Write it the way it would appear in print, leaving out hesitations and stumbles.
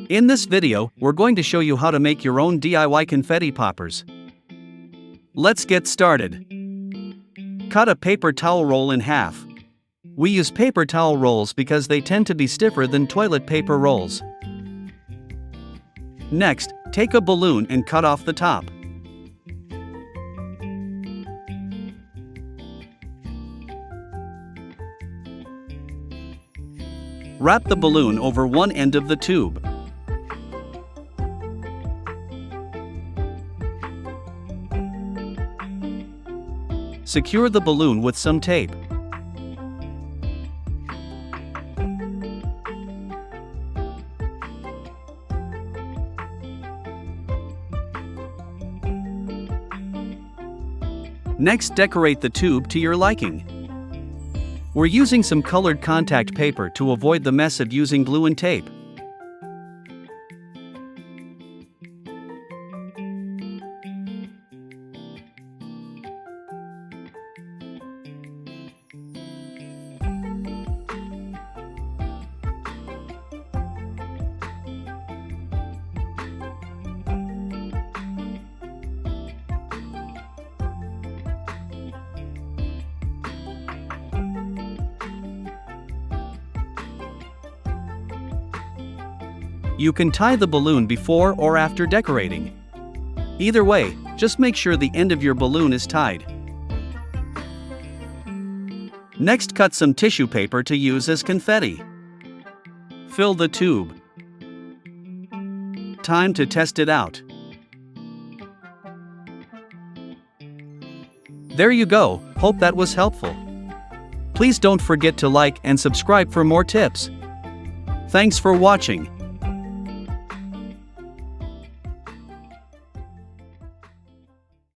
In this video, we're going to show you how to make your own DIY confetti poppers. Let's get started. Cut a paper towel roll in half. We use paper towel rolls because they tend to be stiffer than toilet paper rolls. Next, take a balloon and cut off the top. Wrap the balloon over one end of the tube. Secure the balloon with some tape. Next, decorate the tube to your liking. We're using some colored contact paper to avoid the mess of using glue and tape. You can tie the balloon before or after decorating. Either way, just make sure the end of your balloon is tied. Next, cut some tissue paper to use as confetti. Fill the tube. Time to test it out. There you go, hope that was helpful. Please don't forget to like and subscribe for more tips. Thanks for watching.